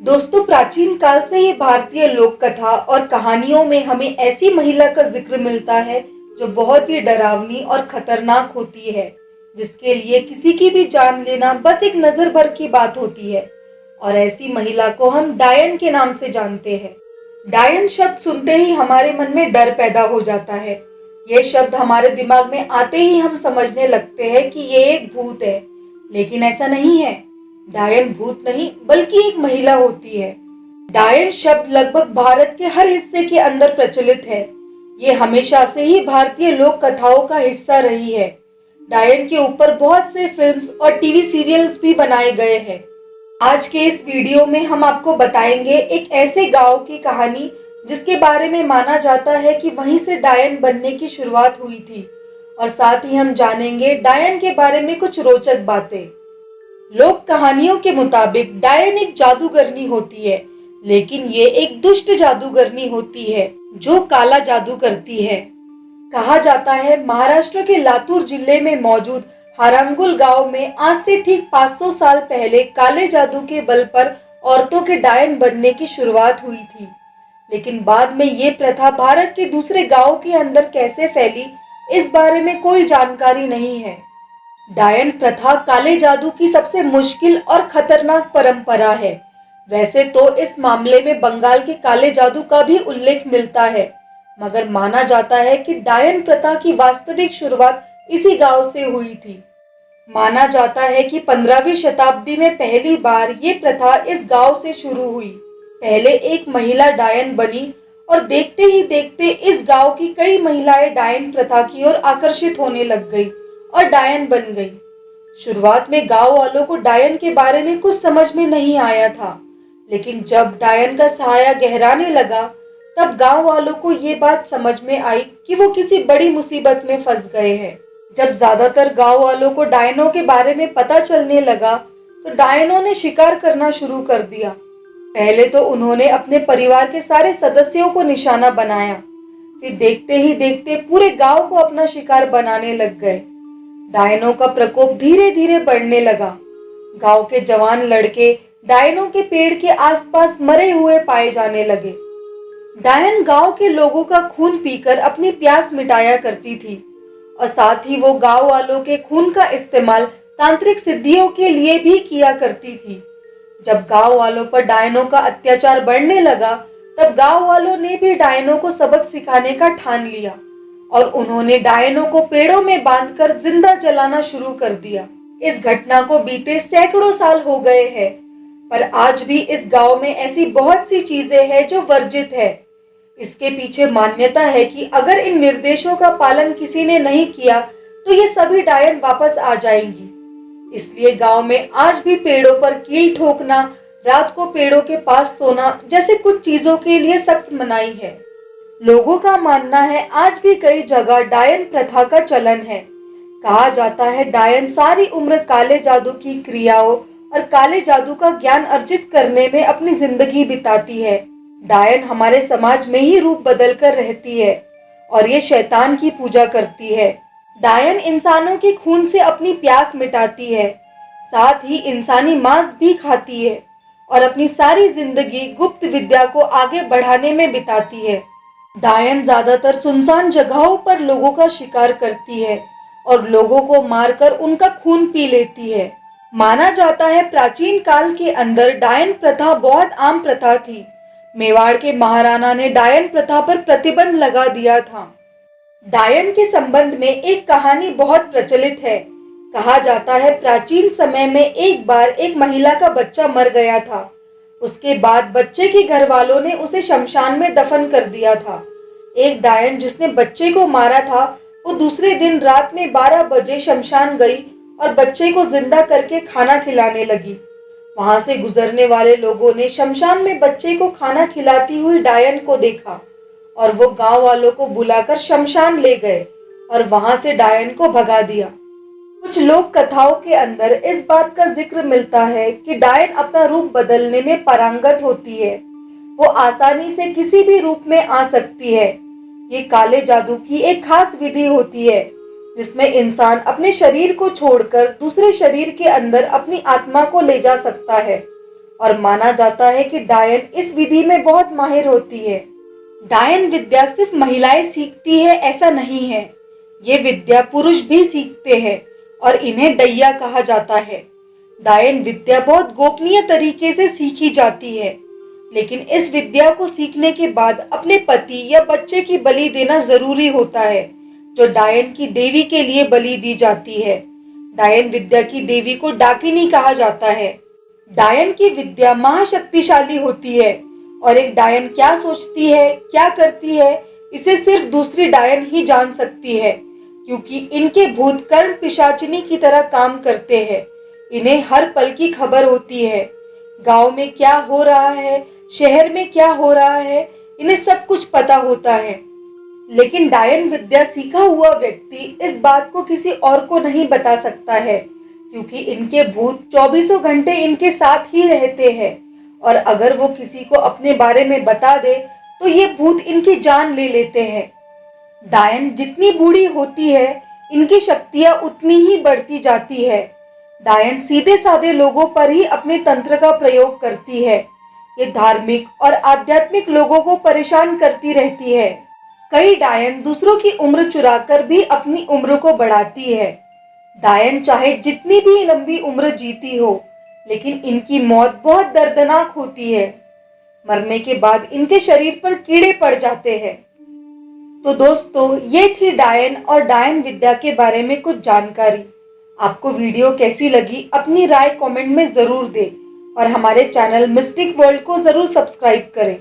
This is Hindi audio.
दोस्तों, प्राचीन काल से ही भारतीय लोक कथा और कहानियों में हमें ऐसी महिला का जिक्र मिलता है जो बहुत ही डरावनी और खतरनाक होती है, जिसके लिए किसी की भी जान लेना बस एक नजर भर की बात होती है। और ऐसी महिला को हम डायन के नाम से जानते हैं। डायन शब्द सुनते ही हमारे मन में डर पैदा हो जाता है। यह शब्द हमारे दिमाग में आते ही हम समझने लगते हैं कि ये एक भूत है, लेकिन ऐसा नहीं है। डायन भूत नहीं बल्कि एक महिला होती है। डायन शब्द लगभग भारत के हर हिस्से के अंदर प्रचलित है। ये हमेशा से ही भारतीय लोक कथाओं का हिस्सा रही है। डायन के ऊपर बहुत से फिल्म्स और टीवी सीरियल्स भी बनाए गए हैं। आज के इस वीडियो में हम आपको बताएंगे एक ऐसे गांव की कहानी जिसके बारे में माना जाता है कि वहीं से डायन बनने की शुरुआत हुई थी। और साथ ही हम जानेंगे डायन के बारे में कुछ रोचक बातें। लोक कहानियों के मुताबिक डायन एक जादूगरनी होती है, लेकिन ये एक दुष्ट जादूगरनी होती है जो काला जादू करती है। कहा जाता है महाराष्ट्र के लातूर जिले में मौजूद हारांगुल गांव में आज से ठीक 500 साल पहले काले जादू के बल पर औरतों के डायन बनने की शुरुआत हुई थी। लेकिन बाद में ये प्रथा भारत के दूसरे गांवों के अंदर कैसे फैली, इस बारे में कोई जानकारी नहीं है। डायन प्रथा काले जादू की सबसे मुश्किल और खतरनाक परंपरा है। वैसे तो इस मामले में बंगाल के काले जादू का भी उल्लेख मिलता है, मगर माना जाता है कि डायन प्रथा की वास्तविक शुरुआत इसी गांव से हुई थी। माना जाता है कि 15वीं शताब्दी में पहली बार ये प्रथा इस गांव से शुरू हुई। पहले एक महिला डायन बनी और देखते ही देखते इस गांव की कई महिलाएं डायन प्रथा की ओर आकर्षित होने लग गई और डायन बन गई। शुरुआत में गांव वालों को डायन के बारे में कुछ समझ में नहीं आया था, लेकिन जब डायन का सहाया गहराने लगा तब गांव वालों को ये बात समझ में आई कि वो किसी बड़ी मुसीबत में फंस गए हैं। जब ज्यादातर गांव वालों को डायनों के बारे में पता चलने लगा तो डायनों ने शिकार करना शुरू कर दिया। पहले तो उन्होंने अपने परिवार के सारे सदस्यों को निशाना बनाया, फिर देखते ही देखते पूरे गांव को अपना शिकार बनाने लग गए। डायनों का प्रकोप धीरे धीरे बढ़ने लगा। गांव के जवान लड़के डायनों के पेड़ के आसपास मरे हुए पाए जाने लगे। डायन गांव के लोगों का खून पीकर अपनी प्यास मिटाया करती थी और साथ ही वो गांव वालों के खून का इस्तेमाल तांत्रिक सिद्धियों के लिए भी किया करती थी। जब गांव वालों पर डायनों का अत्याचार बढ़ने लगा तब गांव वालों ने भी डायनों को सबक सिखाने का ठान लिया और उन्होंने डायनों को पेड़ों में बांधकर जिंदा जलाना शुरू कर दिया। इस घटना को बीते सैकड़ों साल हो गए हैं, पर आज भी इस गांव में ऐसी बहुत सी चीजें हैं जो वर्जित है। इसके पीछे मान्यता है कि अगर इन निर्देशों का पालन किसी ने नहीं किया तो ये सभी डायन वापस आ जाएंगी। इसलिए गांव में आज भी पेड़ों पर कील ठोकना, रात को पेड़ों के पास सोना जैसे कुछ चीजों के लिए सख्त मनाही है। लोगों का मानना है आज भी कई जगह डायन प्रथा का चलन है। कहा जाता है डायन सारी उम्र काले जादू की क्रियाओं और काले जादू का ज्ञान अर्जित करने में अपनी जिंदगी बिताती है। डायन हमारे समाज में ही रूप बदल कर रहती है और ये शैतान की पूजा करती है। डायन इंसानों के खून से अपनी प्यास मिटाती है, साथ ही इंसानी मांस भी खाती है और अपनी सारी जिंदगी गुप्त विद्या को आगे बढ़ाने में बिताती है। डायन ज्यादातर सुनसान जगहों पर लोगों का शिकार करती है और लोगों को मारकर उनका खून पी लेती है। माना जाता है प्राचीन काल के अंदर डायन प्रथा बहुत आम प्रथा थी। मेवाड़ के महाराणा ने डायन प्रथा पर प्रतिबंध लगा दिया था। डायन के संबंध में एक कहानी बहुत प्रचलित है। कहा जाता है प्राचीन समय में एक बार एक महिला का बच्चा मर गया था। उसके बाद बच्चे के घर वालों ने उसे शमशान में दफन कर दिया था। एक डायन जिसने बच्चे को मारा था वो दूसरे दिन रात में 12 बजे शमशान गई और बच्चे को जिंदा करके खाना खिलाने लगी। वहां से गुजरने वाले लोगों ने शमशान में बच्चे को खाना खिलाती हुई डायन को देखा और वो गांव वालों को बुलाकर शमशान ले गए और वहां से डायन को भगा दिया। कुछ लोक कथाओं के अंदर इस बात का जिक्र मिलता है कि डायन अपना रूप बदलने में पारंगत होती है। वो आसानी से किसी भी रूप में आ सकती है। ये काले जादू की एक खास विधि होती है जिसमें इंसान अपने शरीर को छोड़कर दूसरे शरीर के अंदर अपनी आत्मा को ले जा सकता है और माना जाता है कि डायन इस विधि में बहुत माहिर होती है। डायन विद्या सिर्फ महिलाएं सीखती है ऐसा नहीं है, ये विद्या पुरुष भी सीखते हैं और इन्हें डैया कहा जाता है। डायन विद्या बहुत गोपनीय तरीके से सीखी जाती है, लेकिन इस विद्या को सीखने के बाद अपने पति या बच्चे की बलि देना जरूरी होता है, जो डायन की देवी के लिए बलि दी जाती है। डायन विद्या की देवी को डाकिनी कहा जाता है। डायन की विद्या महाशक्तिशाली होती है और एक डायन क्या सोचती है, क्या करती है, इसे सिर्फ दूसरी डायन ही जान सकती है, क्योंकि इनके भूत कर्ण पिशाचिनी की तरह काम करते हैं। इन्हें हर पल की खबर होती है, गांव में क्या हो रहा है, शहर में क्या हो रहा है, इन्हें सब कुछ पता होता है। लेकिन डायन विद्या सीखा हुआ व्यक्ति इस बात को किसी और को नहीं बता सकता है, क्योंकि इनके भूत 24 घंटे इनके साथ ही रहते हैं और अगर वो किसी को अपने बारे में बता दे तो ये भूत इनकी जान ले लेते हैं। डायन जितनी बूढ़ी होती है, इनकी शक्तियां उतनी ही बढ़ती जाती है। डायन सीधे साधे लोगों पर ही अपने तंत्र का प्रयोग करती है। ये धार्मिक और आध्यात्मिक लोगों को परेशान करती रहती है। कई डायन दूसरों की उम्र चुराकर भी अपनी उम्र को बढ़ाती है। डायन चाहे जितनी भी लंबी उम्र जीती हो, लेकिन इनकी मौत बहुत दर्दनाक होती है। मरने के बाद इनके शरीर पर कीड़े पड़ जाते हैं। तो दोस्तों, ये थी डायन और डायन विद्या के बारे में कुछ जानकारी। आपको वीडियो कैसी लगी अपनी राय कमेंट में जरूर दें और हमारे चैनल मिस्टिक वर्ल्ड को जरूर सब्सक्राइब करें।